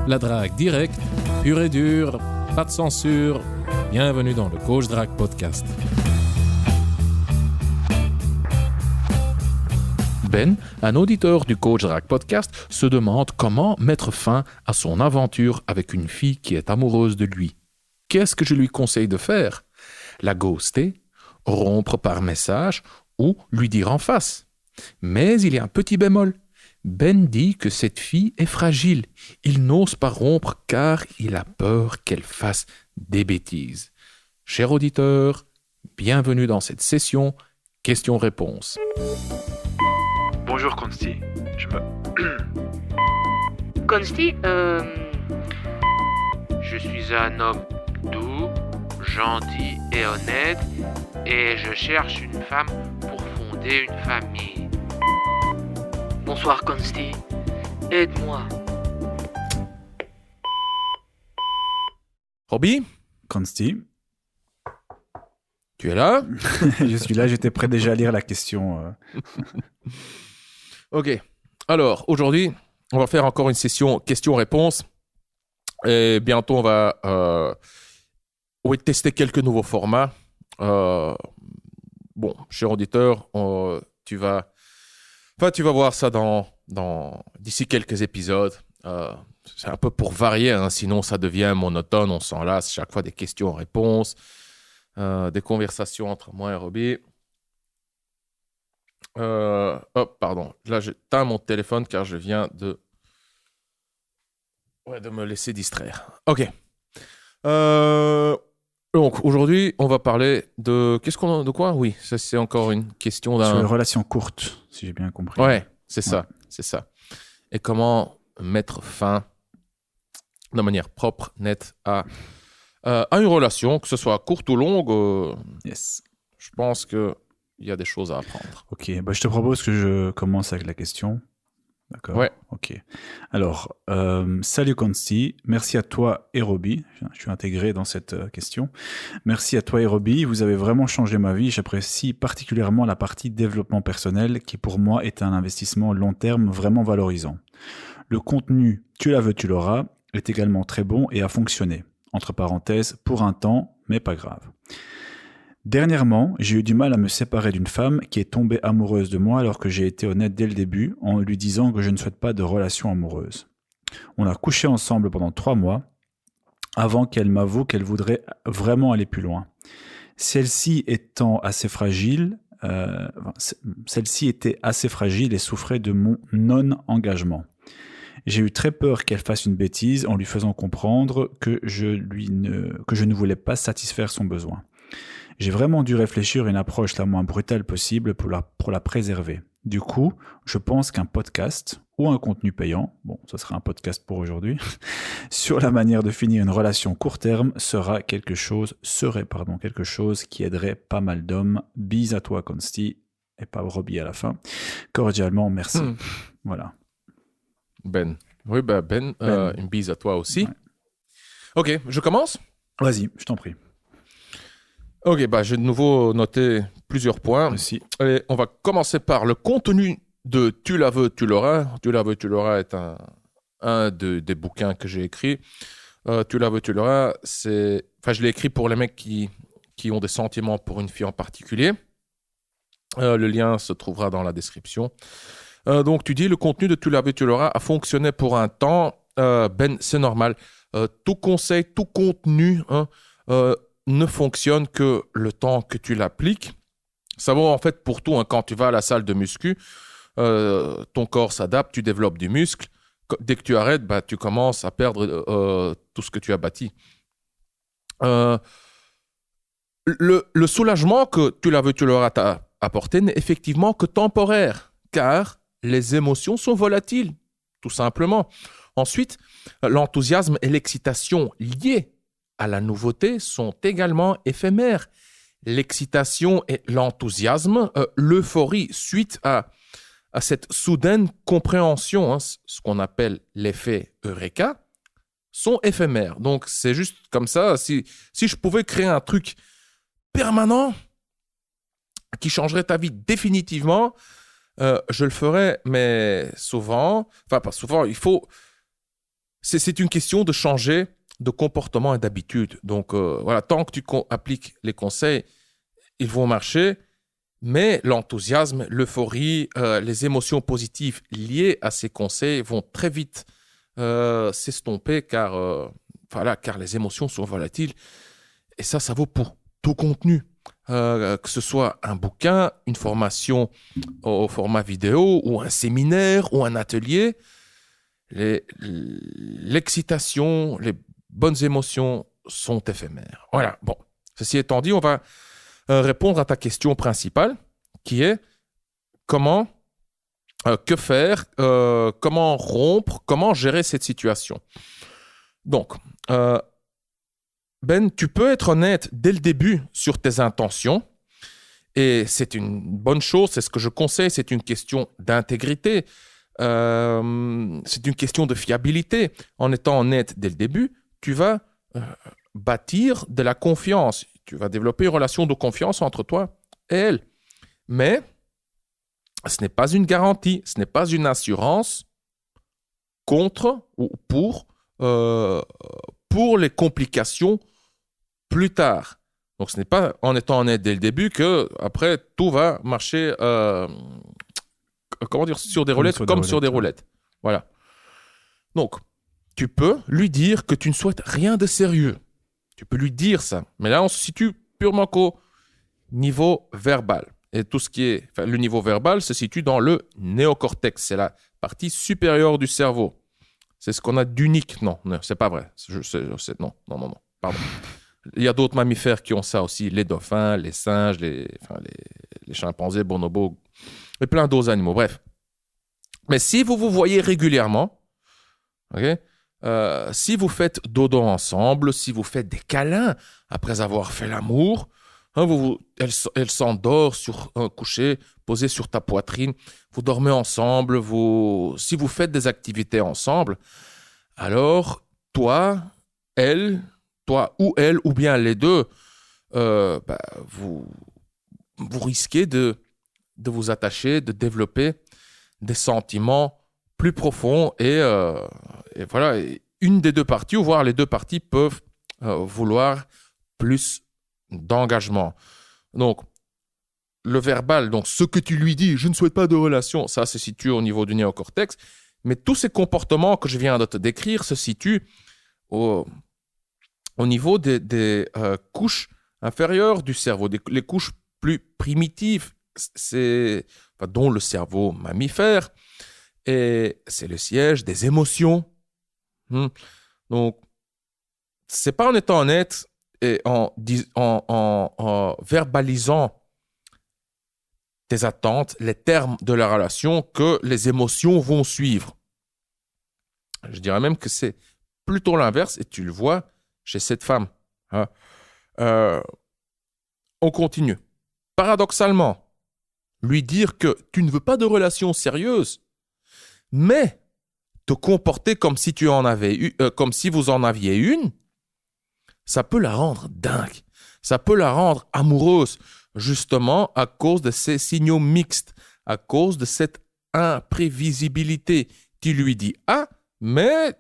La drague directe, pure et dure, pas de censure. Bienvenue dans le Coach Drague Podcast. Ben, un auditeur du Coach Drague Podcast, se demande comment mettre fin à son aventure avec une fille qui est amoureuse de lui. Qu'est-ce que je lui conseille de faire? La ghoster, rompre par message ou lui dire en face. Mais il y a un petit bémol. Ben dit que cette fille est fragile. Il n'ose pas rompre car il a peur qu'elle fasse des bêtises. Cher auditeur, bienvenue dans cette session questions-réponses. Bonjour Consti, Consti, je suis un homme doux, gentil et honnête et je cherche une femme pour fonder une famille. bonsoir Consti, aide-moi. Robbie, Consti, tu es là? je suis là, j'étais prêt déjà à lire la question. Ok. Alors, aujourd'hui, on va faire encore une session questions-réponses. Et bientôt, on va tester quelques nouveaux formats. Bon, cher auditeur, tu vas voir ça d'ici quelques épisodes. C'est un peu pour varier, hein, sinon ça devient monotone, on s'en lasse. Chaque fois des questions-réponses, des conversations entre moi et Robbie. Pardon. Là, j'éteins mon téléphone car je viens de me laisser distraire. Ok. Donc, aujourd'hui, on va parler de... De quoi? Oui, ça, c'est encore une question Sur d'un... les relations courtes, si j'ai bien compris. Ouais, c'est ça. Et comment mettre fin de manière propre, nette, à une relation, que ce soit courte ou longue. Yes. Je pense qu'il y a des choses à apprendre. Ok, je te propose que je commence avec la question. D'accord. Ouais. Ok. Alors, salut Consti, merci à toi et Robbie. Je suis intégré dans cette question. Merci à toi et Robbie, vous avez vraiment changé ma vie. J'apprécie particulièrement la partie développement personnel qui pour moi est un investissement long terme vraiment valorisant. Le contenu « Tu la veux, tu l'auras » est également très bon et a fonctionné. Entre parenthèses, pour un temps, mais pas grave. Dernièrement, j'ai eu du mal à me séparer d'une femme qui est tombée amoureuse de moi alors que j'ai été honnête dès le début en lui disant que je ne souhaite pas de relation amoureuse. On a couché ensemble pendant 3 mois avant qu'elle m'avoue qu'elle voudrait vraiment aller plus loin. Celle-ci était assez fragile et souffrait de mon non-engagement. J'ai eu très peur qu'elle fasse une bêtise en lui faisant comprendre que je ne voulais pas satisfaire son besoin. J'ai vraiment dû réfléchir à une approche la moins brutale possible pour la préserver. Du coup, je pense qu'un podcast ou un contenu payant, ça sera un podcast pour aujourd'hui, sur la manière de finir une relation court terme serait quelque chose qui aiderait pas mal d'hommes. Bis à toi, Consti, et pas Robbie à la fin. Cordialement, merci. Voilà. Ben. Oui, Ben. Une bise à toi aussi. Ouais. Ok, je commence? Vas-y, je t'en prie. Ok, j'ai de nouveau noté plusieurs points. Merci. Et on va commencer par le contenu de Tu la veux, tu l'auras. Tu la veux, tu l'auras est un des bouquins que j'ai écrit. Tu la veux, tu l'auras, je l'ai écrit pour les mecs qui ont des sentiments pour une fille en particulier. Le lien se trouvera dans la description. Donc, tu dis, le contenu de Tu la veux, tu l'auras a fonctionné pour un temps. Ben, c'est normal. Tout conseil, tout contenu ne fonctionne que le temps que tu l'appliques. Ça vaut en fait pour tout. Quand tu vas à la salle de muscu, ton corps s'adapte, tu développes du muscle. Dès que tu arrêtes, tu commences à perdre tout ce que tu as bâti. Le soulagement que Tu la veux, tu l'auras t'a apporté n'est effectivement que temporaire, car les émotions sont volatiles, tout simplement. Ensuite, l'enthousiasme et l'excitation liés à la nouveauté sont également éphémères. L'excitation et l'enthousiasme, l'euphorie suite à cette soudaine compréhension, ce qu'on appelle l'effet Eureka, sont éphémères. Donc, c'est juste comme ça. Si je pouvais créer un truc permanent qui changerait ta vie définitivement, je le ferais, mais souvent, enfin pas souvent, il faut c'est une question de changer de comportement et d'habitude. Donc, voilà, tant que tu appliques les conseils, ils vont marcher, mais l'enthousiasme, l'euphorie, les émotions positives liées à ces conseils vont très vite s'estomper car les émotions sont volatiles. Et ça vaut pour tout contenu. Que ce soit un bouquin, une formation au format vidéo, ou un séminaire, ou un atelier, l'excitation, les bonnes émotions sont éphémères. Voilà, bon. Ceci étant dit, on va répondre à ta question principale, qui est que faire, comment rompre, comment gérer cette situation. Donc, Ben, tu peux être honnête dès le début sur tes intentions, et c'est une bonne chose, c'est ce que je conseille, c'est une question d'intégrité, c'est une question de fiabilité. En étant honnête dès le début, tu vas bâtir de la confiance, tu vas développer une relation de confiance entre toi et elle. Mais ce n'est pas une garantie, ce n'est pas une assurance contre ou pour les complications plus tard. Donc, ce n'est pas en étant honnête dès le début que après tout va marcher sur des roulettes comme sur des roulettes. Voilà. Donc, tu peux lui dire que tu ne souhaites rien de sérieux. Tu peux lui dire ça. Mais là, on se situe purement qu'au niveau verbal. Et tout ce qui est... le niveau verbal se situe dans le néocortex. C'est la partie supérieure du cerveau. C'est ce qu'on a d'unique. Non, c'est pas vrai. Non. Pardon. Il y a d'autres mammifères qui ont ça aussi. Les dauphins, les singes, les chimpanzés, bonobos et plein d'autres animaux. Bref. Mais si vous vous voyez régulièrement, si vous faites dodo ensemble, si vous faites des câlins après avoir fait l'amour, elle s'endort sur un coucher, posée sur ta poitrine, vous dormez ensemble, si vous faites des activités ensemble, alors toi ou elle, ou bien les deux, vous risquez de vous attacher, de développer des sentiments plus profonds et voilà, une des deux parties, ou voire les deux parties peuvent vouloir plus d'engagement. Donc, le verbal, donc ce que tu lui dis, je ne souhaite pas de relation, ça se situe au niveau du néocortex, mais tous ces comportements que je viens de te décrire se situent au niveau des couches inférieures du cerveau, les couches plus primitives, dont le cerveau mammifère, et c'est le siège des émotions. Donc, c'est pas en étant honnête et en verbalisant tes attentes, les termes de la relation, que les émotions vont suivre. Je dirais même que c'est plutôt l'inverse, et tu le vois chez cette femme. On continue. Paradoxalement, lui dire que tu ne veux pas de relation sérieuse, mais te comporter comme si comme si vous en aviez une, ça peut la rendre dingue. Ça peut la rendre amoureuse, justement à cause de ces signaux mixtes, à cause de cette imprévisibilité. Tu lui dis A, mais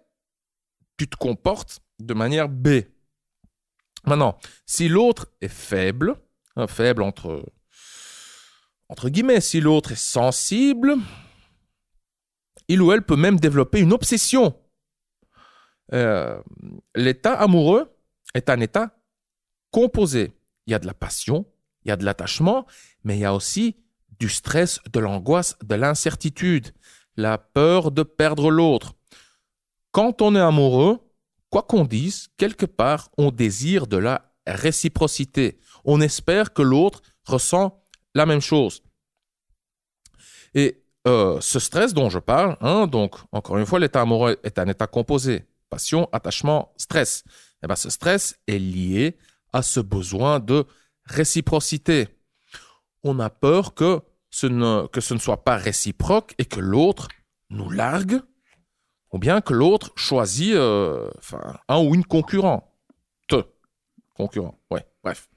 tu te comportes de manière B. Maintenant, si l'autre est faible entre guillemets, si l'autre est sensible, il ou elle peut même développer une obsession. L'état amoureux est un état composé. Il y a de la passion, il y a de l'attachement, mais il y a aussi du stress, de l'angoisse, de l'incertitude, la peur de perdre l'autre. Quand on est amoureux, quoi qu'on dise, quelque part, on désire de la réciprocité. On espère que l'autre ressent la même chose. Et ce stress dont je parle, donc, encore une fois, l'état amoureux est un état composé. Passion, attachement, stress. Et bien, ce stress est lié à ce besoin de réciprocité. On a peur que ce ne soit pas réciproque et que l'autre nous largue, ou bien que l'autre choisit un ou une concurrente. Concurrent, ouais, bref.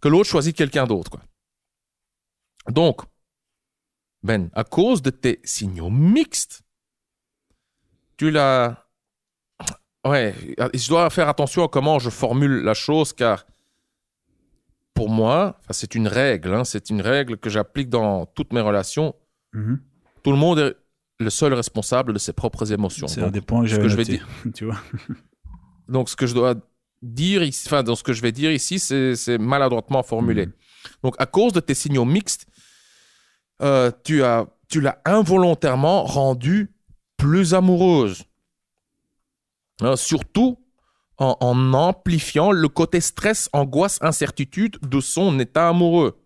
Que l'autre choisit quelqu'un d'autre, quoi. Donc, Ben, à cause de tes signaux mixtes, tu l'as ouais, je dois faire attention à comment je formule la chose, car pour moi, c'est une règle, hein, c'est une règle que j'applique dans toutes mes relations. Mhm. Tout le monde est le seul responsable de ses propres émotions. C'est Donc, un des points que ce j'avais que je vais noté, dire, tu vois. donc, ce que je dois dire ici, enfin, dans ce que je vais dire ici, c'est maladroitement formulé. Mhm. Donc, à cause de tes signaux mixtes, tu l'as involontairement rendue plus amoureuse. Hein, surtout en amplifiant le côté stress, angoisse, incertitude de son état amoureux.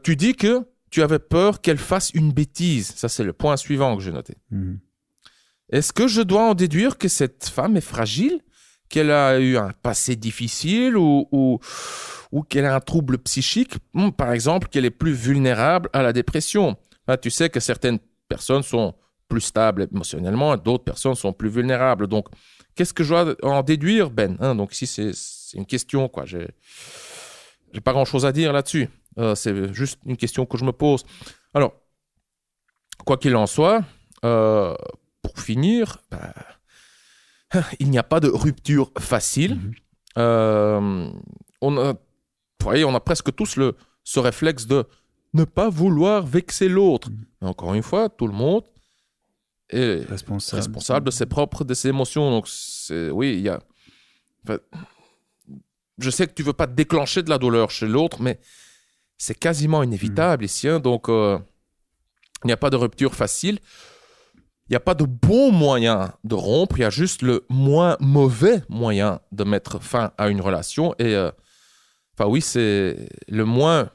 Tu dis que tu avais peur qu'elle fasse une bêtise. Ça, c'est le point suivant que j'ai noté. Mhm. Est-ce que je dois en déduire que cette femme est fragile, qu'elle a eu un passé difficile ou qu'elle a un trouble psychique, par exemple, qu'elle est plus vulnérable à la dépression? Hein, tu sais que certaines personnes sont plus stables émotionnellement et d'autres personnes sont plus vulnérables. Donc, qu'est-ce que je dois en déduire, Ben? Hein, donc ici, c'est une question, quoi. J'ai pas grand-chose à dire là-dessus. C'est juste une question que je me pose. Alors, quoi qu'il en soit, pour finir, il n'y a pas de rupture facile. Mhm. On a presque tous ce réflexe de ne pas vouloir vexer l'autre. Mais encore une fois, tout le monde est responsable de ses émotions. Donc, oui, il y a... Enfin, je sais que tu veux pas déclencher de la douleur chez l'autre, mais c'est quasiment inévitable ici. Hein, donc, il n'y a pas de rupture facile. Il n'y a pas de bon moyen de rompre. Il y a juste le moins mauvais moyen de mettre fin à une relation. Et, oui, c'est le moyen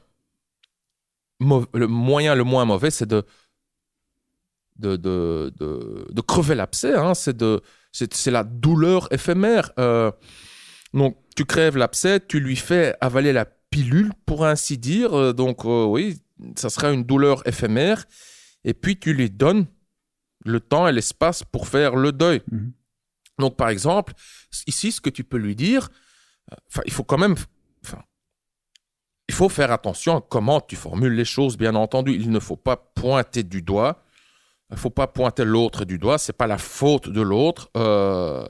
le moins mauvais, c'est de crever l'abcès. Hein, c'est la douleur éphémère. Donc, tu crèves l'abcès, tu lui fais avaler la pilule, pour ainsi dire. Donc, oui, ça sera une douleur éphémère. Et puis, tu lui donnes le temps et l'espace pour faire le deuil. Mhm. Donc, par exemple, ici, ce que tu peux lui dire, il faut quand même... il faut faire attention à comment tu formules les choses, bien entendu. Il ne faut pas pointer du doigt. Il ne faut pas pointer l'autre du doigt. Ce n'est pas la faute de l'autre. Là,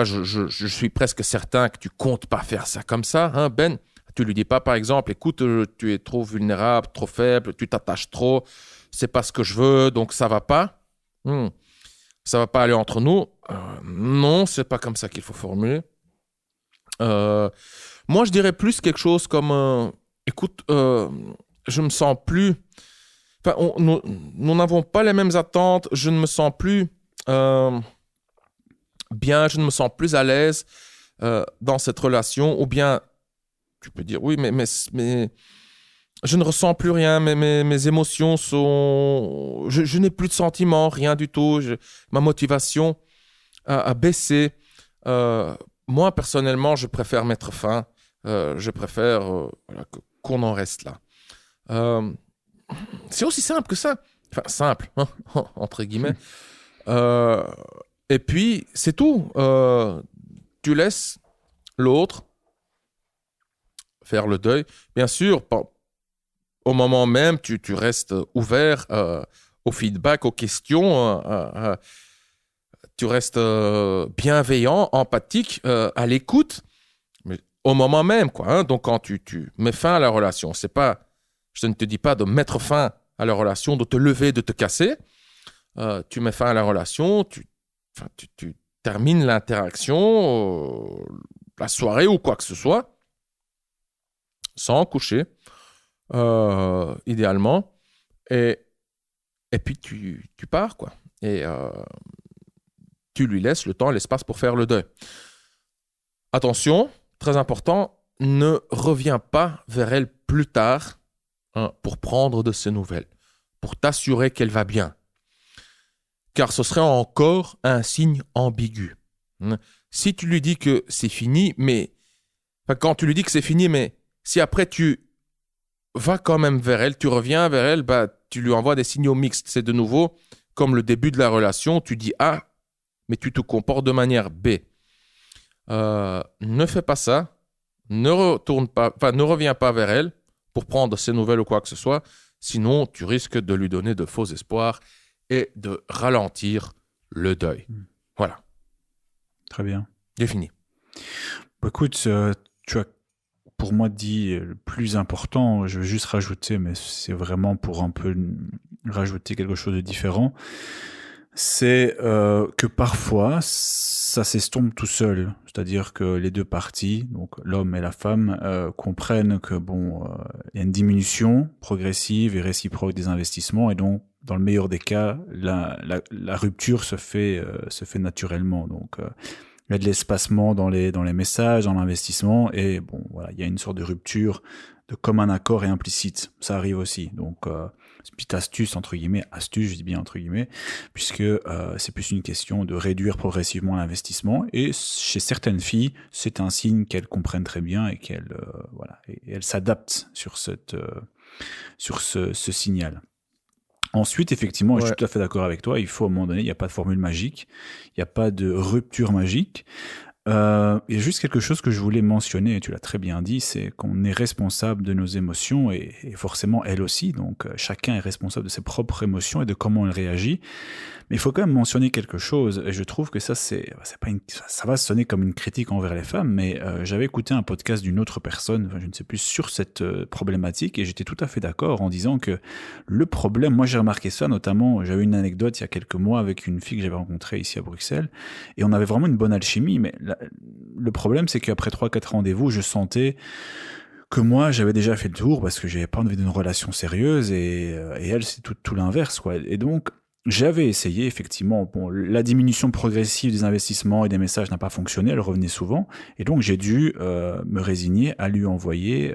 je suis presque certain que tu comptes pas faire ça comme ça, hein, Ben. Tu lui dis pas, par exemple, écoute, tu es trop vulnérable, trop faible, tu t'attaches trop, c'est pas ce que je veux, donc ça va pas. Ça va pas aller entre nous. Non, c'est pas comme ça qu'il faut formuler. Moi, je dirais plus quelque chose comme, écoute, je me sens plus... Enfin, nous n'avons pas les mêmes attentes, je ne me sens plus... bien, je ne me sens plus à l'aise dans cette relation, ou bien tu peux dire oui, mais je ne ressens plus rien, mes émotions sont... Je n'ai plus de sentiments, rien du tout, ma motivation a baissé. Moi, personnellement, je préfère mettre fin, je préfère qu'on en reste là. C'est aussi simple que ça. Enfin, simple, hein, entre guillemets. Et puis, c'est tout. Tu laisses l'autre faire le deuil. Bien sûr, au moment même, tu restes ouvert au feedback, aux questions. Tu restes bienveillant, empathique, à l'écoute. Mais au moment même, quoi. Hein, donc, quand tu mets fin à la relation, c'est pas... Je ne te dis pas de mettre fin à la relation, de te lever, de te casser. Tu mets fin à la relation, tu termines l'interaction, la soirée ou quoi que ce soit, sans coucher, idéalement. Et puis, tu pars, quoi. Et tu lui laisses le temps, l'espace pour faire le deuil. Attention, très important, ne reviens pas vers elle plus tard pour prendre de ses nouvelles, pour t'assurer qu'elle va bien. Car ce serait encore un signe ambigu. Si tu lui dis que c'est fini, mais... Enfin, quand tu lui dis que c'est fini, mais si après tu vas quand même vers elle, tu reviens vers elle, tu lui envoies des signaux mixtes. C'est de nouveau comme le début de la relation. Tu dis A, mais tu te comportes de manière B. Ne fais pas ça. Ne reviens pas vers elle pour prendre ses nouvelles ou quoi que ce soit. Sinon, tu risques de lui donner de faux espoirs et de ralentir le deuil. Voilà. Très bien. J'ai fini. Écoute, tu as pour moi dit le plus important, je vais juste rajouter, mais c'est vraiment pour un peu rajouter quelque chose de différent, c'est que parfois ça s'estompe tout seul, c'est-à-dire que les deux parties, donc l'homme et la femme, comprennent que il y a une diminution progressive et réciproque des investissements, et donc dans le meilleur des cas, la rupture se fait naturellement. Donc il y a de l'espacement dans les messages, dans l'investissement, et voilà, il y a une sorte de rupture de commun accord et implicite. Ça arrive aussi. Donc, petite astuce, entre guillemets, astuce, je dis bien entre guillemets, puisque c'est plus une question de réduire progressivement l'investissement. Et chez certaines filles, c'est un signe qu'elles comprennent très bien et qu'elles et elles s'adaptent sur ce signal. Ensuite, effectivement, je suis tout à fait d'accord avec toi, il faut à un moment donné, il n'y a pas de formule magique, il n'y a pas de rupture magique. Il y a juste quelque chose que je voulais mentionner, et tu l'as très bien dit, c'est qu'on est responsable de nos émotions, et forcément elle aussi, donc chacun est responsable de ses propres émotions et de comment elle réagit. Mais il faut quand même mentionner quelque chose, et je trouve que ça va sonner comme une critique envers les femmes, mais j'avais écouté un podcast d'une autre personne, je ne sais plus, sur cette problématique, et j'étais tout à fait d'accord en disant que le problème, moi j'ai remarqué ça, notamment, j'avais une anecdote il y a quelques mois avec une fille que j'avais rencontrée ici à Bruxelles, et on avait vraiment une bonne alchimie, mais le problème c'est qu'après 3-4 rendez-vous, je sentais que moi j'avais déjà fait le tour parce que j'avais pas envie d'une relation sérieuse, et elle c'est tout l'inverse, quoi. Et donc j'avais essayé, effectivement, la diminution progressive des investissements et des messages n'a pas fonctionné, elle revenait souvent, et donc j'ai dû me résigner à lui envoyer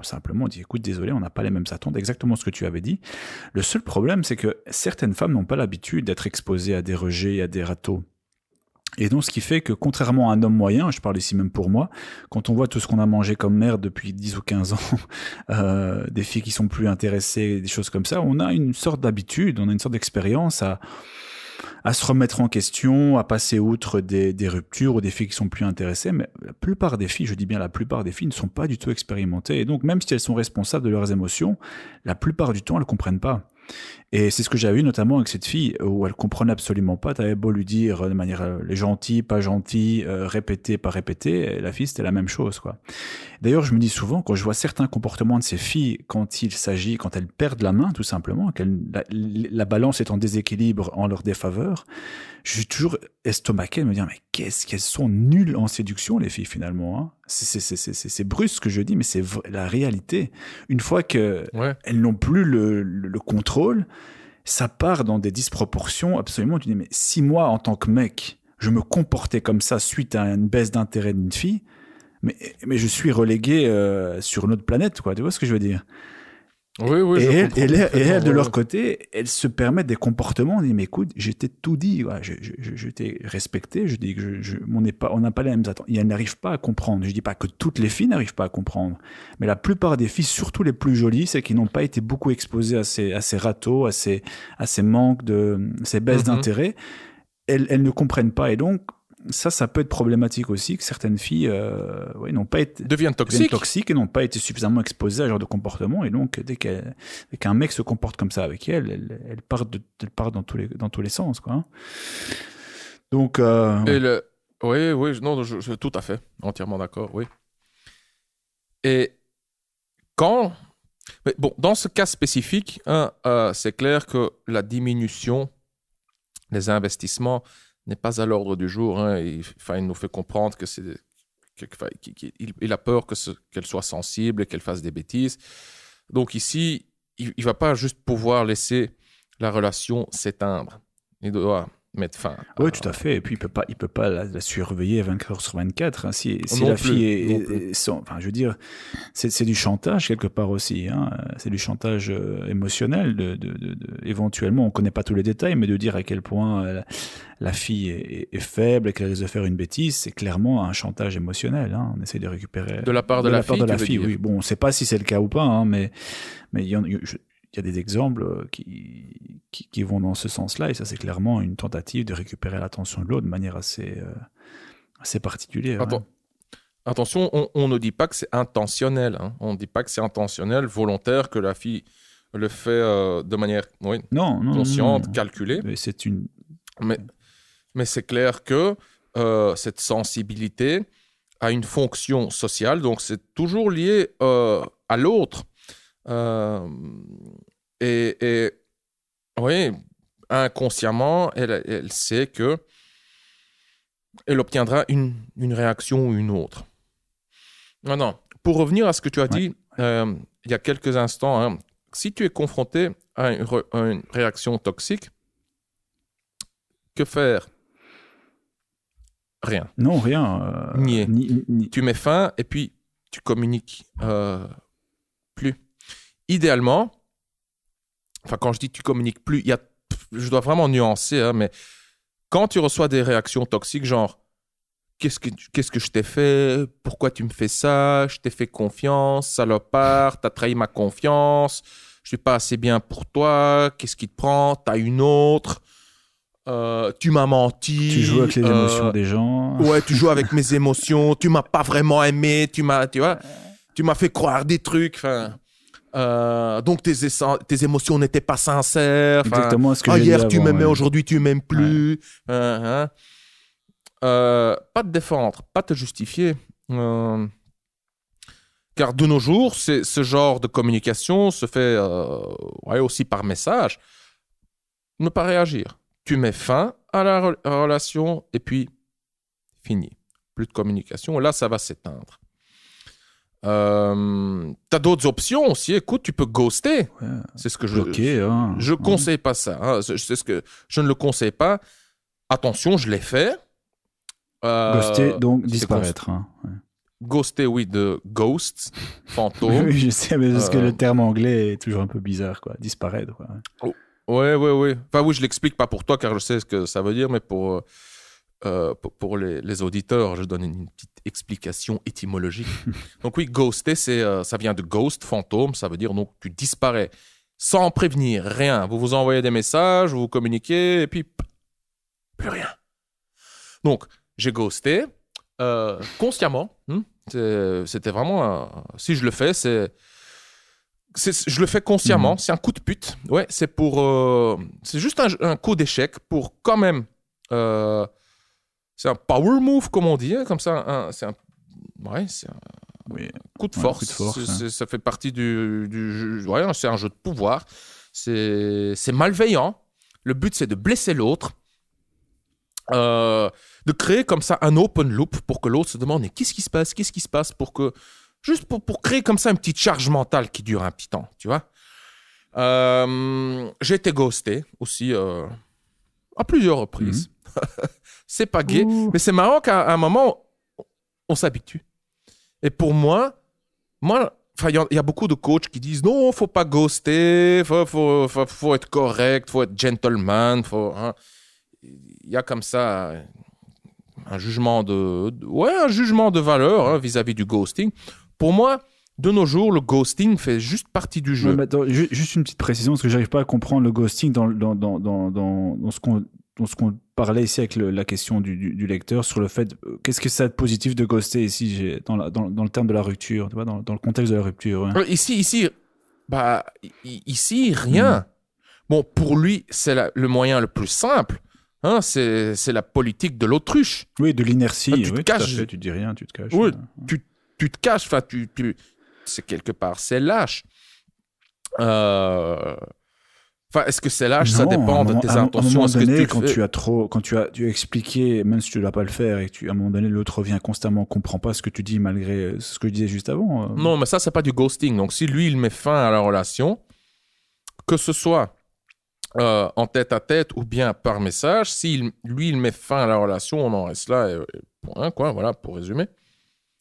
simplement dire écoute, désolé, on n'a pas les mêmes attentes, exactement ce que tu avais dit. Le seul problème, c'est que certaines femmes n'ont pas l'habitude d'être exposées à des rejets et à des râteaux. Et donc, ce qui fait que, contrairement à un homme moyen, je parle ici même pour moi, quand on voit tout ce qu'on a mangé comme merde depuis 10 ou 15 ans, des filles qui sont plus intéressées, des choses comme ça, on a une sorte d'habitude, on a une sorte d'expérience à se remettre en question, à passer outre des ruptures ou des filles qui sont plus intéressées. Mais la plupart des filles, je dis bien la plupart des filles, ne sont pas du tout expérimentées. Et donc, même si elles sont responsables de leurs émotions, la plupart du temps, elles comprennent pas. Et c'est ce que j'avais eu notamment avec cette fille, où elle comprenait absolument pas. T'avais beau lui dire de manière gentil, pas gentil, répéter, pas répéter, la fille c'était la même chose, quoi. D'ailleurs, je me dis souvent, quand je vois certains comportements de ces filles, quand elles perdent la main, tout simplement, la balance est en déséquilibre en leur défaveur, je suis toujours estomaqué de me dire, mais qu'est-ce qu'elles sont nulles en séduction, les filles, finalement, hein. C'est brusque ce que je dis, mais c'est la réalité. Une fois qu'elles n'ont plus le contrôle, ça part dans des disproportions absolument. Tu dis, mais si moi, en tant que mec, je me comportais comme ça suite à une baisse d'intérêt d'une fille, mais je suis relégué sur une autre planète, quoi. Tu vois ce que je veux dire? Oui, et elles, de leur côté, elles se permettent des comportements. On dit, mais écoute, j'étais tout dit, ouais, je t'ai respecté, je dis que on n'a pas les mêmes attentes. Et elles n'arrivent pas à comprendre. Je dis pas que toutes les filles n'arrivent pas à comprendre, mais la plupart des filles, surtout les plus jolies, c'est qui n'ont pas été beaucoup exposées à ces râteaux, à ces manques ces baisses d'intérêt. Elles ne comprennent pas, et donc ça peut être problématique aussi, que certaines filles deviennent toxiques et n'ont pas été suffisamment exposées à ce genre de comportement, et donc dès qu'un mec se comporte comme ça avec elle part dans tous les sens, quoi. Donc oui, non, je tout à fait, entièrement d'accord, oui. Et dans ce cas spécifique, c'est clair que la diminution des investissements n'est pas à l'ordre du jour, hein. Il nous fait comprendre qu'il a peur qu'elle soit sensible et qu'elle fasse des bêtises. Donc ici, il ne va pas juste pouvoir laisser la relation s'éteindre. Il doit mettre fin. Oui, tout à fait. Et puis, il peut pas la surveiller 24 heures sur 24. Hein. Si la fille enfin, je veux dire, c'est du chantage quelque part aussi. Hein. C'est du chantage émotionnel. Éventuellement, on connaît pas tous les détails, mais de dire à quel point la fille est faible et qu'elle risque de faire une bêtise, c'est clairement un chantage émotionnel. Hein. On essaie de récupérer de la part de la fille. Oui. Bon, on ne sait pas si c'est le cas ou pas, hein, mais il y a des exemples qui vont dans ce sens-là, et ça c'est clairement une tentative de récupérer l'attention de l'autre de manière assez particulière. Attention, on ne dit pas que c'est intentionnel, hein. On ne dit pas que c'est intentionnel, volontaire, que la fille le fait de manière Non, consciente, non. calculée. Mais c'est une... Mais c'est clair que cette sensibilité a une fonction sociale, donc c'est toujours lié à l'autre. Et oui, inconsciemment, elle sait que elle obtiendra une réaction ou une autre. Maintenant, pour revenir à ce que tu as dit il y a quelques instants, hein, si tu es confronté à une réaction toxique, que faire? Rien. Non, rien. Nier. Ni... Tu mets fin et puis tu communiques plus. Idéalement, enfin quand je dis tu communiques plus, je dois vraiment nuancer, hein, mais quand tu reçois des réactions toxiques, genre qu'est-ce que je t'ai fait? Pourquoi tu me fais ça? Je t'ai fait confiance, salopard, t'as trahi ma confiance, je suis pas assez bien pour toi, qu'est-ce qui te prend? T'as une autre. Tu m'as menti. Tu joues avec les émotions des gens. Ouais, tu joues avec mes émotions. Tu m'as pas vraiment aimé. Tu m'as fait croire des trucs. Donc tes émotions n'étaient pas sincères. Exactement ce que j'ai dit hier avant, tu m'aimais, aujourd'hui tu m'aimes plus. Pas te défendre, pas te justifier. Car de nos jours, ce genre de communication se fait aussi par message. Ne pas réagir. Tu mets fin à la relation et puis fini. Plus de communication. Là, ça va s'éteindre. T'as d'autres options aussi. Écoute, tu peux ghoster. Ouais. C'est ce que je conseille pas ça. Hein. Je ne le conseille pas. Attention, je l'ai fait. Ghoster, donc disparaître. Hein. Ouais. Ghoster, oui, de ghost, fantôme. Oui, je sais, mais parce que le terme anglais est toujours un peu bizarre, quoi. Disparaître, quoi. Ouais. Enfin, oui, je l'explique pas pour toi, car je sais ce que ça veut dire, mais pour les auditeurs, je donne une petite explication étymologique. Donc oui, ghoster, ça vient de ghost, fantôme, ça veut dire donc tu disparais sans prévenir, rien. Vous vous envoyez des messages, vous communiquez, et puis plus rien. Donc, j'ai ghosté consciemment. C'était vraiment... si je le fais, je le fais consciemment, c'est un coup de pute. Ouais, c'est juste un coup d'échec pour quand même... c'est un power move, comme on dit, hein, comme ça. C'est un coup de force. Ça fait partie c'est un jeu de pouvoir. C'est malveillant. Le but, c'est de blesser l'autre. De créer comme ça un open loop pour que l'autre se demande mais qu'est-ce qui se passe juste pour créer comme ça une petite charge mentale qui dure un petit temps, tu vois. J'ai été ghosté aussi à plusieurs reprises. C'est pas gay, mais c'est marrant qu'à un moment on s'habitue. Et pour moi il y a beaucoup de coachs qui disent non, faut pas ghoster, faut être correct, faut être gentleman, il y a comme ça un jugement de valeur vis-à-vis du ghosting. Pour moi, de nos jours, le ghosting fait juste partie du jeu. Ouais, attends, juste une petite précision, parce que j'arrive pas à comprendre le ghosting dans ce qu'on parlait ici avec la question du lecteur sur le fait qu'est-ce que ça a de positif de ghoster ici dans le terme de la rupture, tu vois, dans le contexte de la rupture. Ouais. Ici, rien. Bon, pour lui, c'est le moyen le plus simple. Hein, c'est la politique de l'autruche. Oui, de l'inertie. Tu te caches. Tout à fait, tu dis rien, tu te caches. Oui, tu te caches. Enfin, c'est quelque part, c'est lâche. Est-ce que c'est lâche? Ça dépend de tes intentions. À un moment donné, quand tu as expliqué, même si tu ne dois pas le faire, et que à un moment donné, l'autre revient constamment, comprend pas ce que tu dis malgré ce que je disais juste avant. Non, mais ça, c'est pas du ghosting. Donc, si lui, il met fin à la relation, que ce soit en tête-à-tête ou bien par message, si lui, il met fin à la relation, on en reste là, point, quoi, voilà, pour résumer.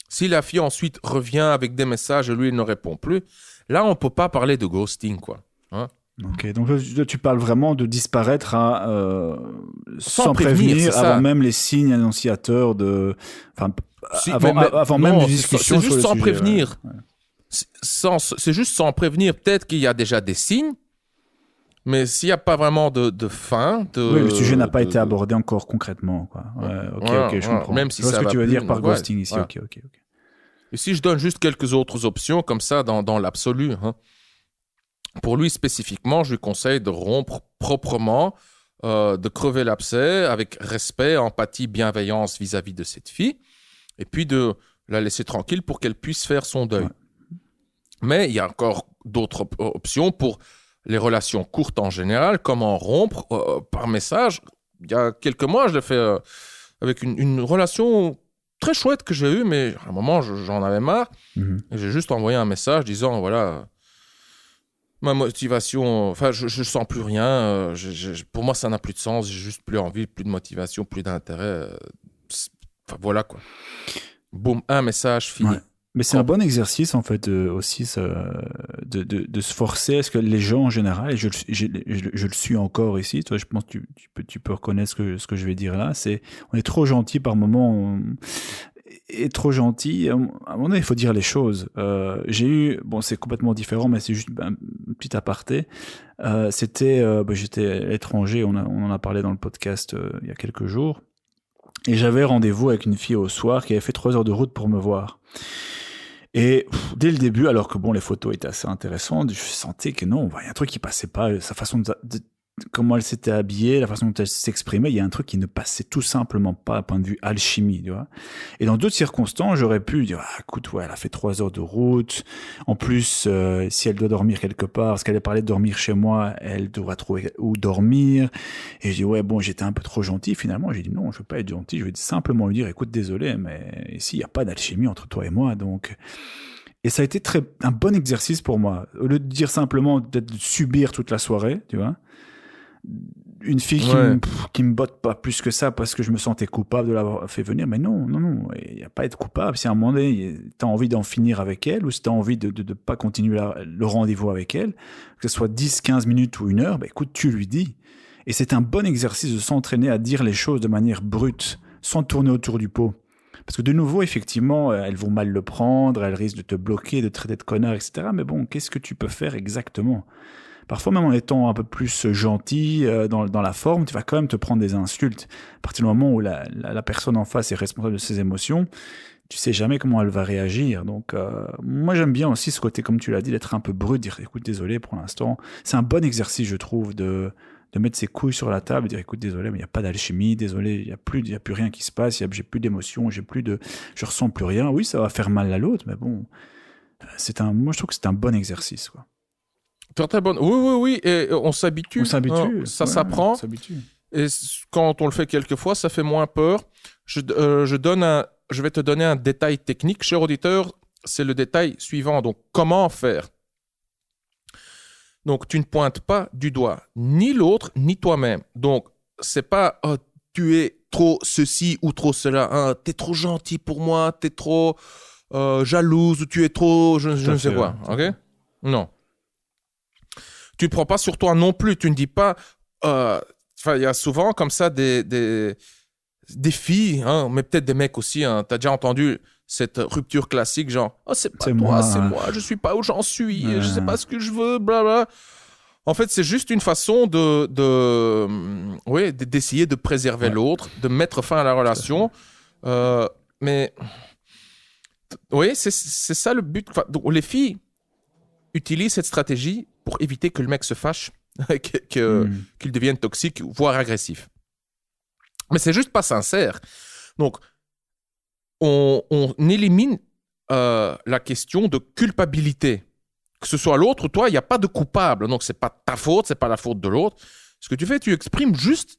Si la fille ensuite revient avec des messages et lui, il ne répond plus, là, on peut pas parler de ghosting, quoi. Hein? Ok, donc là, tu parles vraiment de disparaître sans prévenir avant même les signes annonciateurs avant même les discussions. C'est juste sans sujet, prévenir. Ouais. C'est juste sans prévenir. Peut-être qu'il y a déjà des signes, mais s'il n'y a pas vraiment de fin... Oui, le sujet n'a pas été abordé encore concrètement. Quoi. Ouais, je comprends. Même si je vois ça ce que tu veux dire par ghosting ici. Voilà. Ok. Et si je donne juste quelques autres options, comme ça, dans l'absolu, hein. Pour lui spécifiquement, je lui conseille de rompre proprement, de crever l'abcès avec respect, empathie, bienveillance vis-à-vis de cette fille, et puis de la laisser tranquille pour qu'elle puisse faire son deuil. Ouais. Mais il y a encore d'autres options pour les relations courtes en général, comment rompre par message. Il y a quelques mois, je l'ai fait avec une relation très chouette que j'ai eue, mais à un moment, j'en avais marre. Et j'ai juste envoyé un message disant, voilà, ma motivation, enfin, je sens plus rien. Pour moi, ça n'a plus de sens. J'ai juste plus envie, plus de motivation, plus d'intérêt. Enfin, voilà, quoi. Boum, un message, fini. Ouais. Mais c'est un bon exercice, en fait, aussi, de se forcer à ce que les gens, en général, et je le suis encore ici, toi, je pense que tu peux reconnaître ce que je vais dire là, on est trop gentil par moment, et trop gentil, à un moment donné, il faut dire les choses. J'ai eu, bon, c'est complètement différent, mais c'est juste un petit aparté. J'étais à l'étranger, on en a parlé dans le podcast il y a quelques jours, et j'avais rendez-vous avec une fille au soir qui avait fait 3 heures de route pour me voir. Et dès le début, alors que bon, les photos étaient assez intéressantes, je sentais que non, il y a un truc qui passait pas. Sa façon comment elle s'était habillée, la façon dont elle s'exprimait, il y a un truc qui ne passait tout simplement pas à point de vue alchimie, tu vois. Et dans d'autres circonstances, j'aurais pu dire, écoute, ouais, elle a fait 3 heures de route. En plus, si elle doit dormir quelque part, parce qu'elle a parlé de dormir chez moi, elle devra trouver où dormir. Et je dis, ouais, bon, j'étais un peu trop gentil. Finalement, j'ai dit, non, je veux pas être gentil. Je vais simplement lui dire, écoute, désolé, mais ici, il n'y a pas d'alchimie entre toi et moi, donc... Et ça a été un bon exercice pour moi. Au lieu de dire simplement de subir toute la soirée, tu vois, une fille qui me botte pas plus que ça parce que je me sentais coupable de l'avoir fait venir, mais non, il n'y a pas à être coupable. Si à un moment donné, tu as envie d'en finir avec elle ou si tu as envie de pas continuer le rendez-vous avec elle, que ce soit 10, 15 minutes ou 1 heure, écoute, tu lui dis. Et c'est un bon exercice de s'entraîner à dire les choses de manière brute, sans tourner autour du pot. Parce que de nouveau, effectivement, elles vont mal le prendre, elles risquent de te bloquer, de te traiter de connard, etc. Mais bon, qu'est-ce que tu peux faire exactement ? Parfois, même en étant un peu plus gentil dans la forme, tu vas quand même te prendre des insultes. À partir du moment où la personne en face est responsable de ses émotions, tu sais jamais comment elle va réagir. Donc, moi, j'aime bien aussi ce côté, comme tu l'as dit, d'être un peu brut, dire, écoute, désolé pour l'instant. C'est un bon exercice, je trouve, de mettre ses couilles sur la table et dire, écoute, désolé, mais il n'y a pas d'alchimie, désolé, il n'y a plus rien qui se passe, j'ai plus d'émotions, je ressens plus rien. Oui, ça va faire mal à l'autre, mais bon, moi, je trouve que c'est un bon exercice, quoi. Très bonne. Oui, et on s'habitue. On s'habitue. Ça s'apprend. On s'habitue. Et quand on le fait quelques fois, ça fait moins peur. Je vais te donner un détail technique, cher auditeur. C'est le détail suivant. Donc, comment faire ? Donc, tu ne pointes pas du doigt ni l'autre, ni toi-même. Donc, c'est pas tu es trop ceci ou trop cela. Tu es trop gentil pour moi, tu es trop jalouse ou tu es trop je ne sais quoi. Ok ? Non. Tu ne prends pas sur toi non plus. Tu ne dis pas... il y a souvent comme ça des filles, hein, mais peut-être des mecs aussi. Hein, tu as déjà entendu cette rupture classique, genre « Oh, c'est pas toi, c'est moi, je ne suis pas où j'en suis, je ne sais pas ce que je veux, blablabla. » En fait, c'est juste une façon d'essayer de préserver l'autre, de mettre fin à la relation. Mais oui, c'est ça le but. Enfin, donc, les filles utilisent cette stratégie pour éviter que le mec se fâche, qu'il devienne toxique, voire agressif. Mais c'est juste pas sincère. Donc, on élimine la question de culpabilité. Que ce soit l'autre ou toi, il n'y a pas de coupable. Donc, c'est pas ta faute, c'est pas la faute de l'autre. Ce que tu fais, tu exprimes juste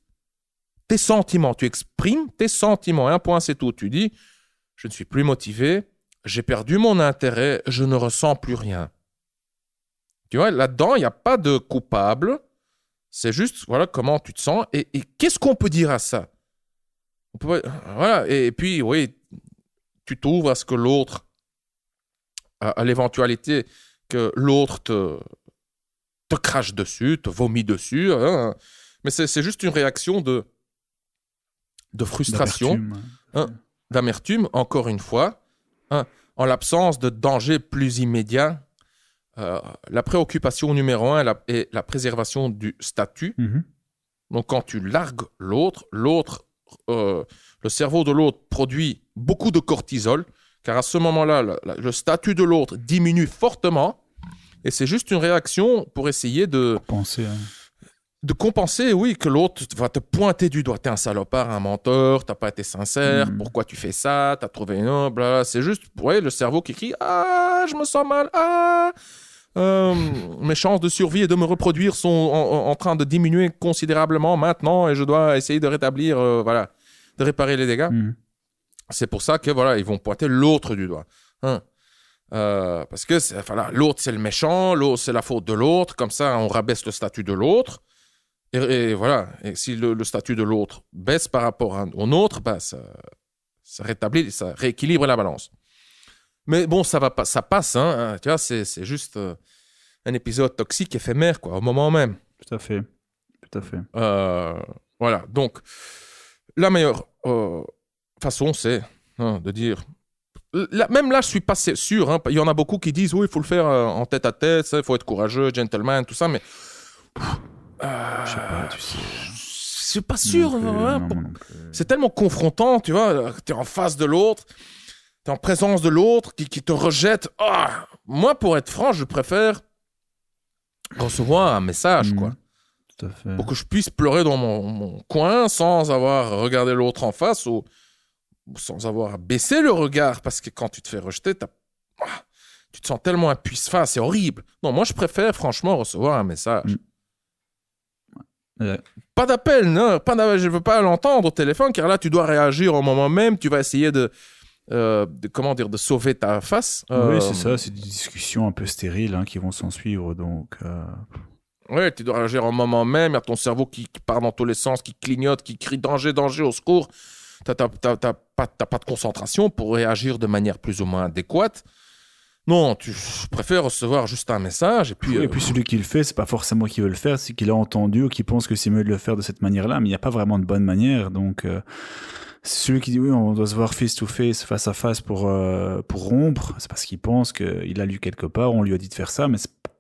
tes sentiments. Tu exprimes tes sentiments. Un point, c'est tout. Tu dis, je ne suis plus motivé, j'ai perdu mon intérêt, je ne ressens plus rien. Tu vois, là-dedans, il n'y a pas de coupable. C'est juste, voilà, comment tu te sens. Et qu'est-ce qu'on peut dire à ça ? Voilà. Et puis, oui, tu t'ouvres à ce que l'autre, à l'éventualité que l'autre te crache dessus, te vomit dessus. Hein. Mais c'est juste une réaction de frustration, d'amertume, encore une fois. Hein. En l'absence de danger plus immédiat, la préoccupation numéro 1 est la préservation du statut. Mm-hmm. Donc, quand tu largues l'autre, le cerveau de l'autre produit beaucoup de cortisol, car à ce moment-là, le statut de l'autre diminue fortement. Et c'est juste une réaction pour essayer de compenser, oui, que l'autre va te pointer du doigt. T'es un salopard, un menteur, t'as pas été sincère, pourquoi tu fais ça, t'as trouvé une autre, bla. C'est juste, ouais, le cerveau qui crie, ah, je me sens mal, ah. Mes chances de survie et de me reproduire sont en train de diminuer considérablement maintenant et je dois essayer de rétablir, de réparer les dégâts. C'est pour ça que, voilà, ils vont pointer l'autre du doigt. Hein. Parce que l'autre, c'est le méchant, l'autre, c'est la faute de l'autre. Comme ça, on rabaisse le statut de l'autre. Et voilà. Et si le statut de l'autre baisse par rapport au nôtre, bah, ça rétablit, ça rééquilibre la balance. Mais bon, ça passe. Hein, tu vois, c'est juste un épisode toxique éphémère, quoi, au moment même. Tout à fait. Voilà. Donc, la meilleure façon, c'est de dire... Même là, je suis pas sûr. Hein. Il y en a beaucoup qui disent, oui, il faut le faire en tête à tête, il faut être courageux, gentleman, tout ça, mais... je sais pas, tu sais. Je suis pas sûr. Non, c'est tellement confrontant, tu vois. Tu es en face de l'autre, tu es en présence de l'autre qui te rejette. Moi, pour être franc, je préfère recevoir un message, quoi. Tout à fait. Pour que je puisse pleurer dans mon coin sans avoir regardé l'autre en face ou sans avoir baissé le regard. Parce que quand tu te fais rejeter, tu te sens tellement impuissant. C'est horrible. Non, moi, je préfère franchement recevoir un message. Pas d'appel, non. Je veux pas l'entendre au téléphone, car là, tu dois réagir au moment même. Tu vas essayer de sauver ta face. Oui, c'est ça. C'est des discussions un peu stériles qui vont s'en suivre. Donc, oui, tu dois réagir au moment même. Il y a ton cerveau qui part dans tous les sens, qui clignote, qui crie danger, danger, au secours. T'as pas de concentration pour réagir de manière plus ou moins adéquate. Non, je préfère recevoir juste un message. Et puis celui qui le fait, c'est pas forcément qu'il veut le faire, c'est qu'il a entendu ou qu'il pense que c'est mieux de le faire de cette manière-là, mais il n'y a pas vraiment de bonne manière. Donc, celui qui dit oui, on doit se voir face à face pour rompre, c'est parce qu'il pense qu'il a lu quelque part, on lui a dit de faire ça, mais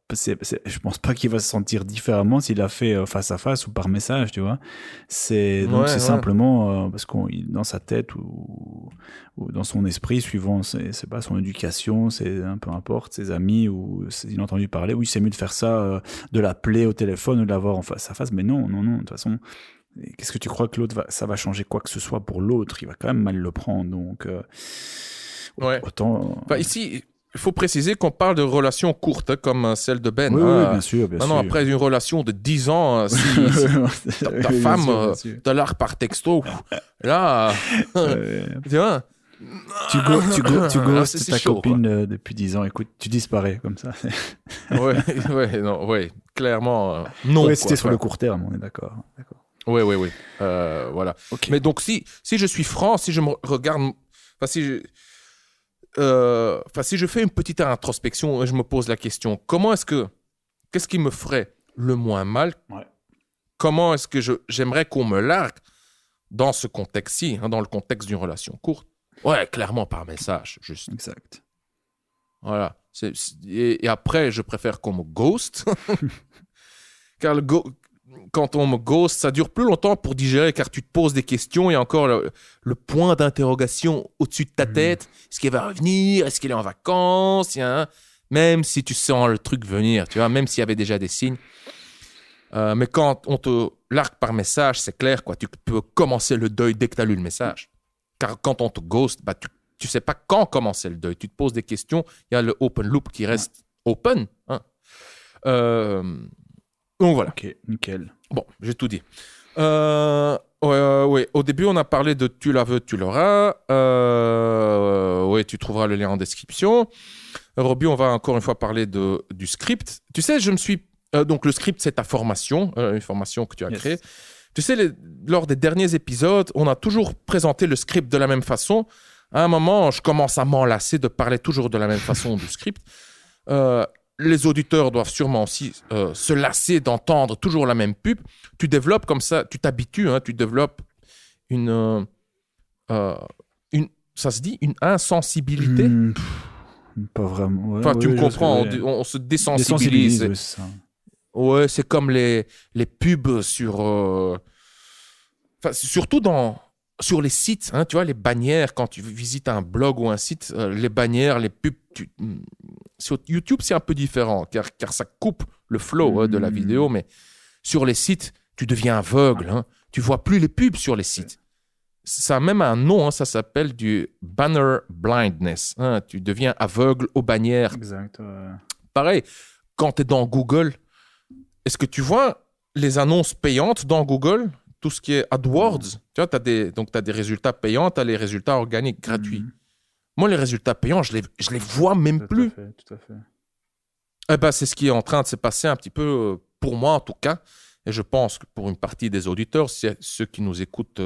je pense pas qu'il va se sentir différemment s'il l'a fait face à face ou par message, tu vois. C'est simplement parce qu'on dans sa tête ou dans son esprit, suivant c'est pas son éducation, c'est peu importe ses amis ou il a entendu parler, oui, c'est mieux de faire ça, de l'appeler au téléphone ou de l'avoir en face à face, mais non, de toute façon. Qu'est-ce que tu crois que l'autre ça va changer quoi que ce soit pour l'autre? Il va quand même mal le prendre, donc autant. Ici. Il faut préciser qu'on parle de relations courtes, comme celle de Ben. Oui, bien sûr. Maintenant, après une relation de 10 ans, si ta femme te largue par texto, là, tu vois... Tu ghostes ta copine depuis 10 ans. Écoute, tu disparais comme ça. Oui, clairement, non. Oui, c'était sur le court terme, on est d'accord. Oui. Voilà. Okay. Mais donc, si je suis franc, si je me regarde... si je fais une petite introspection et je me pose la question, qu'est-ce qui me ferait le moins mal? Comment est-ce que j'aimerais qu'on me largue dans ce contexte-ci, dans le contexte d'une relation courte? Ouais, clairement par message, juste. Exact. Voilà. Et après, je préfère qu'on me ghost. Car quand on me ghost, ça dure plus longtemps pour digérer, car tu te poses des questions. Il y a encore le point d'interrogation au-dessus de ta tête. Est-ce qu'il va revenir? Est-ce qu'il est en vacances? Même si tu sens le truc venir, tu vois, même s'il y avait déjà des signes. Mais quand on te largue par message, c'est clair, quoi. Tu peux commencer le deuil dès que tu as lu le message. Car quand on te ghost, tu sais pas quand commencer le deuil. Tu te poses des questions. Il y a le open loop qui reste open. Donc voilà. Ok, nickel. Bon, j'ai tout dit. Ouais. Au début, on a parlé de tu la veux, tu l'auras. Oui, tu trouveras le lien en description. Roby, on va encore une fois parler du script. Tu sais, je me suis... donc, le script, c'est ta formation, une formation que tu as créée. Tu sais, lors des derniers épisodes, on a toujours présenté le script de la même façon. À un moment, je commence à m'enlacer de parler toujours de la même façon du script. Les auditeurs doivent sûrement aussi se lasser d'entendre toujours la même pub. Tu développes comme ça, tu t'habitues, tu développes ça se dit, une insensibilité. Pas vraiment. Ouais, enfin, tu me comprends, on se désensibilise. Oui, c'est ça. Ouais, c'est comme les pubs sur... surtout sur les sites, tu vois, les bannières, quand tu visites un blog ou un site, les bannières, les pubs, Sur YouTube, c'est un peu différent, car ça coupe le flow de la vidéo, mais sur les sites, tu deviens aveugle. Hein. Tu vois plus les pubs sur les sites. Ça a même un nom, hein, ça s'appelle du banner blindness. Hein. Tu deviens aveugle aux bannières. Exact. Pareil, quand tu es dans Google, est-ce que tu vois les annonces payantes dans Google? Tout ce qui est AdWords, tu vois, tu as des résultats payants, tu as les résultats organiques gratuits. Moi, les résultats payants, je les vois même plus. Tout à fait. Eh ben, c'est ce qui est en train de se passer un petit peu, pour moi en tout cas. Et je pense que pour une partie des auditeurs, c'est ceux qui nous écoutent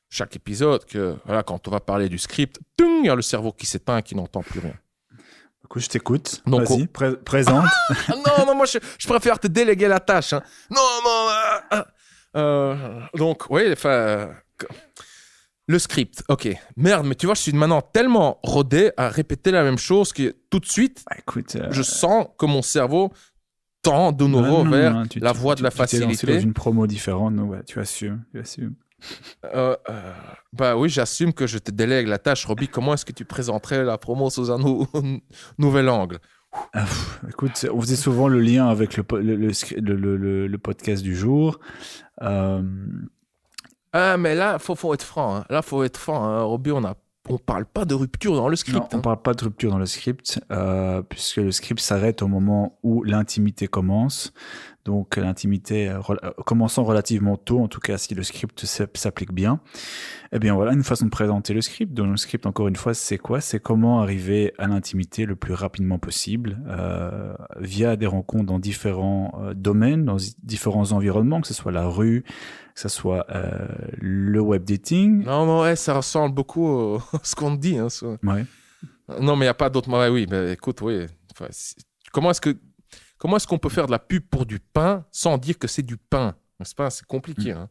chaque épisode, que voilà, quand on va parler du script, il y a le cerveau qui s'éteint et qui n'entend plus rien. Écoute, je t'écoute. Donc, vas-y, présente. Non, moi, je préfère te déléguer la tâche. Hein. Donc, oui, enfin... le script, ok. Merde, mais tu vois, je suis maintenant tellement rodé à répéter la même chose que tout de suite, Écoute, je sens que mon cerveau tend de nouveau vers la voie de la facilité. Tu t'es lancé dans une promo différente, donc ouais, tu assumes. Bah oui, j'assume que je te délègue la tâche. Roby, comment est-ce que tu présenterais la promo sous un nouvel angle? Écoute, on faisait souvent le lien avec le podcast du jour. Mais là, faut être franc. Hein. Là, faut être franc. Hein. Roby, on parle pas de rupture dans le script. Non, on parle pas de rupture dans le script, puisque le script s'arrête au moment où l'intimité commence. Donc l'intimité commençant relativement tôt, en tout cas si le script s'applique bien. Eh bien voilà une façon de présenter le script. Donc le script, encore une fois, c'est quoi? C'est comment arriver à l'intimité le plus rapidement possible via des rencontres dans différents domaines, dans différents environnements, que ce soit la rue, que ce soit le web dating. Non, mais ouais, ça ressemble beaucoup à ce qu'on te dit. Hein, Ouais. Non, mais il n'y a pas d'autre. Ouais, oui, mais écoute, oui. Enfin, comment est-ce qu'on peut faire de la pub pour du pain sans dire que c'est du pain? N'est-ce pas? C'est compliqué. Hein.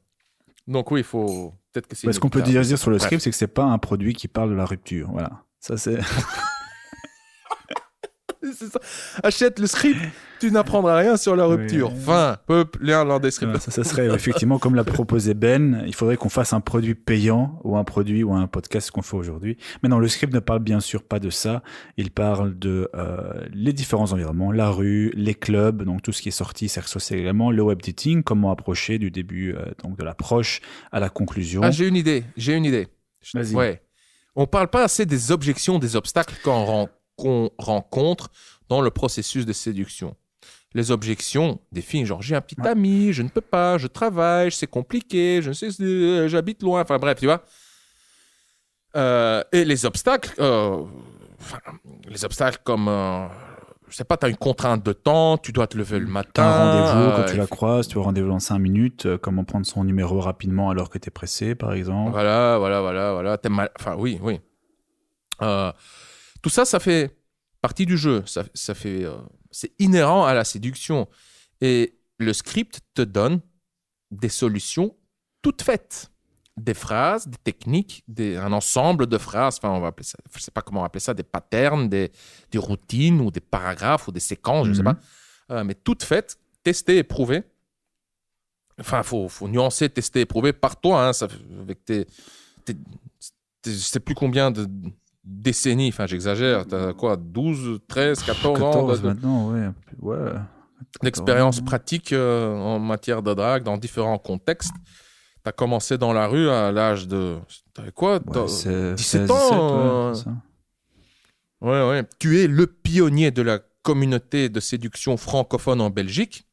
Donc oui, il faut peut-être que c'est... Ce qu'on peut dire sur le script, c'est que c'est pas un produit qui parle de la rupture. Voilà. Ça, c'est... c'est ça. Achète le script, tu n'apprendras rien sur la rupture. Oui. Fin, peuple, lien dans la description. Ça serait effectivement, comme l'a proposé Ben, il faudrait qu'on fasse un produit payant ou un produit ou un podcast qu'on fait aujourd'hui. Mais non, le script ne parle bien sûr pas de ça. Il parle de les différents environnements, la rue, les clubs, donc tout ce qui est sorti, c'est également le web dating, comment approcher du début donc de l'approche à la conclusion. Ah, j'ai une idée. Vas-y. Ouais. On parle pas assez des objections, des obstacles qu'on rencontre dans le processus de séduction. Les objections des filles, genre j'ai un petit ami, je ne peux pas, je travaille, c'est compliqué, je ne sais, j'habite loin, enfin bref, tu vois. Et les obstacles comme, je sais pas, tu as une contrainte de temps, tu dois te lever le matin. Tu as un rendez-vous, quand tu la croises, tu as un rendez-vous dans 5 minutes, comment prendre son numéro rapidement alors que tu es pressé, par exemple. Voilà. Enfin, oui. Tout ça, ça fait partie du jeu. Ça fait, c'est inhérent à la séduction. Et le script te donne des solutions toutes faites. Des phrases, des techniques, un ensemble de phrases. Enfin, on va appeler ça, je ne sais pas comment on va appeler ça, des patterns, des routines ou des paragraphes ou des séquences, je ne sais pas. Mais toutes faites, testées et prouvées. Enfin, il faut nuancer, tester et prouver par toi, hein, avec tes je ne sais plus combien de décennies, enfin j'exagère, tu as quoi, 12, 13, 14 ans maintenant, ouais. D'expérience pratique en matière de drague dans différents contextes. Tu as commencé dans la rue à l'âge de... T'avais quoi, 17 ans 17, ouais. Tu es le pionnier de la communauté de séduction francophone en Belgique.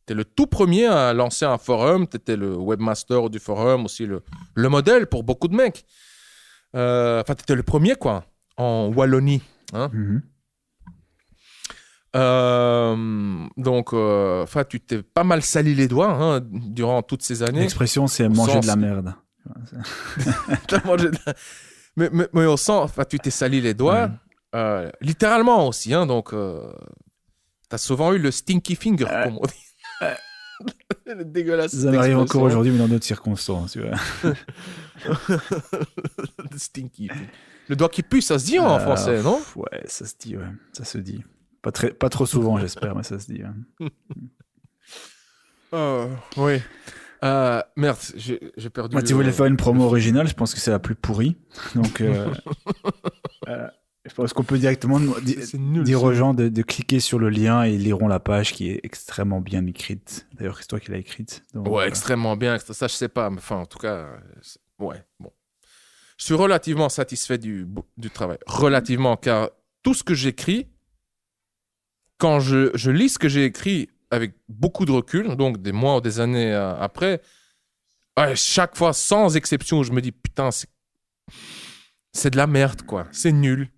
Tu es le tout premier à lancer un forum. Tu étais le webmaster du forum, aussi le modèle pour beaucoup de mecs. Enfin, tu étais le premier, quoi, en Wallonie. Hein. Donc, tu t'es pas mal sali les doigts hein, durant toutes ces années. L'expression, c'est manger de la merde. Mais au sens, tu t'es sali les doigts, littéralement aussi. Hein, donc, t'as souvent eu le stinky finger, comme on dit. Le dégueulasse. Ça m'arrive encore aujourd'hui, mais dans d'autres circonstances. Tu vois. Le stinky finger. Le doigt qui pue, ça se dit en français, non? Ouais, ça se dit, ouais. Ça se dit. Pas trop souvent, j'espère, mais ça se dit. Oui. Merde, j'ai perdu. Tu voulais faire une promo originale, je pense que c'est la plus pourrie. Donc, Je pense qu'on peut directement C'est nul. dire aux gens de cliquer sur le lien et ils liront la page qui est extrêmement bien écrite. D'ailleurs, c'est toi qui l'as écrite. Donc, Ouais, extrêmement bien. Ça, je sais pas. Mais enfin, en tout cas, ouais, bon. Je suis relativement satisfait du travail. Relativement, car tout ce que j'écris, quand je lis ce que j'ai écrit avec beaucoup de recul, donc des mois ou des années après, ouais, chaque fois, sans exception, je me dis, putain, c'est de la merde, quoi. C'est nul.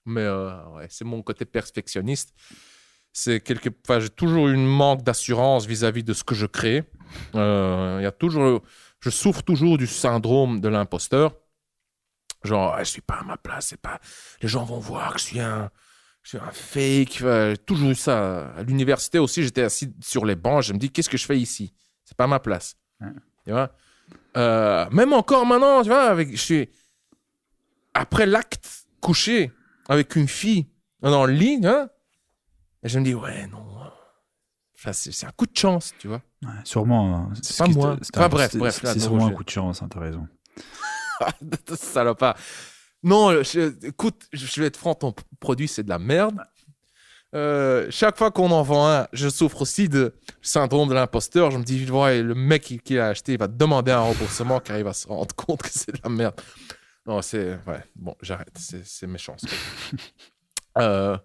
Mais ouais, c'est mon côté perfectionniste. Enfin, j'ai toujours eu un manque d'assurance vis-à-vis de ce que je crée. Je souffre toujours du syndrome de l'imposteur. Genre, je suis pas à ma place, les gens vont voir que je suis un fake. J'ai toujours eu ça. À l'université aussi, j'étais assis sur les bancs. Je me dis, qu'est-ce que je fais ici? C'est pas ma place. Ouais. Tu vois? Même encore maintenant, tu vois, après l'acte, couché avec une fille dans le lit, hein, et je me dis, ouais, non. Enfin, c'est un coup de chance, tu vois. Ouais, sûrement. C'est pas moi. Bref. C'est sûrement un coup de chance, hein, t'as raison. Salopard. Non, écoute, je vais être franc, ton produit, c'est de la merde. Chaque fois qu'on en vend un, je souffre aussi de syndrome de l'imposteur. Je me dis, ouais, le mec qui l'a acheté, il va te demander un remboursement car il va se rendre compte que c'est de la merde. Non, ouais, bon, j'arrête. C'est méchant. Non,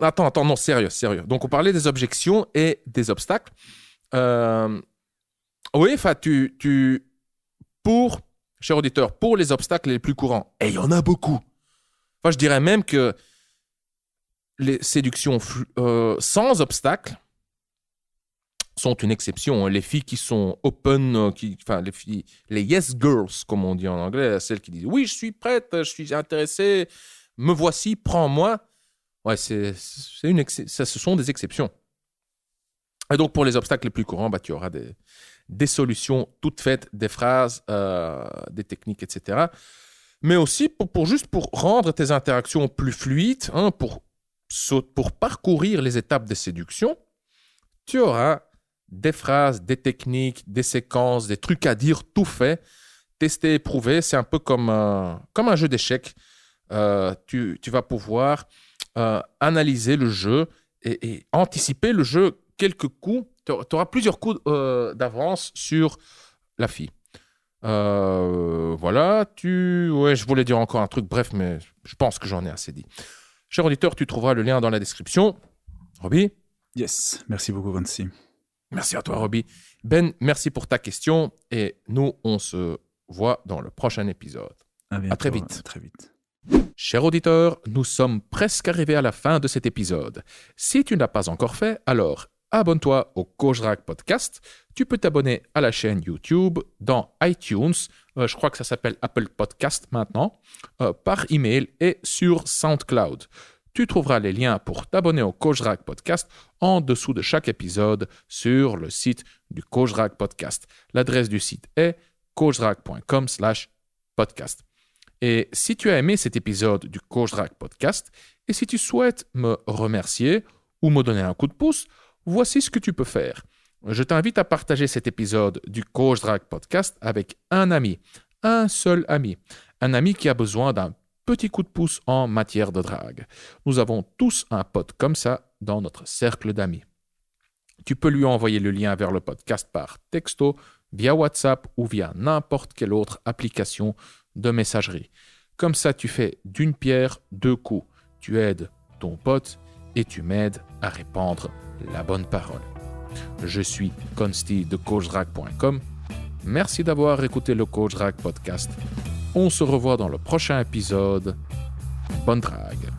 attends, non, sérieux. Donc, on parlait des objections et des obstacles. Oui, enfin, cher auditeur, pour les obstacles les plus courants, et il y en a beaucoup. Enfin, je dirais même que les séductions sans obstacles sont une exception. Les filles qui sont open, les yes girls, comme on dit en anglais, celles qui disent oui, je suis prête, je suis intéressée, me voici, prends-moi. Ouais, ce sont des exceptions. Et donc, pour les obstacles les plus courants, tu auras des solutions toutes faites, des phrases, des techniques, etc. Mais aussi juste pour rendre tes interactions plus fluides, hein, pour parcourir les étapes de séduction, tu auras des phrases, des techniques, des séquences, des trucs à dire tout fait, testé, éprouvé. C'est un peu comme un jeu d'échecs. Tu vas pouvoir analyser le jeu et anticiper le jeu quelques coups. Tu auras plusieurs coups d'avance sur la fille. Voilà. Ouais, je voulais dire encore un truc, bref, mais je pense que j'en ai assez dit. Cher auditeur, tu trouveras le lien dans la description. Roby? Yes, merci beaucoup, Vinci. Merci à toi, Roby. Ben, merci pour ta question et nous, on se voit dans le prochain épisode. À très vite. À très vite. Chers auditeurs, nous sommes presque arrivés à la fin de cet épisode. Si tu n'as pas encore fait, alors abonne-toi au Cojrac Podcast. Tu peux t'abonner à la chaîne YouTube, dans iTunes, je crois que ça s'appelle Apple Podcast maintenant, par email et sur SoundCloud. Tu trouveras les liens pour t'abonner au Cojrac Podcast en dessous de chaque épisode sur le site du Cojrac Podcast. L'adresse du site est cojrac.com/podcast. Et si tu as aimé cet épisode du Cojrac Podcast et si tu souhaites me remercier ou me donner un coup de pouce, voici ce que tu peux faire. Je t'invite à partager cet épisode du Cojrac Podcast avec un ami, un seul ami, un ami qui a besoin d'un petit coup de pouce en matière de drague. Nous avons tous un pote comme ça dans notre cercle d'amis. Tu peux lui envoyer le lien vers le podcast par texto, via WhatsApp ou via n'importe quelle autre application de messagerie. Comme ça, tu fais d'une pierre deux coups. Tu aides ton pote et tu m'aides à répandre la bonne parole. Je suis Consti de Cojrac.com. Merci d'avoir écouté le Cojrac Podcast. On se revoit dans le prochain épisode. Bonne drague.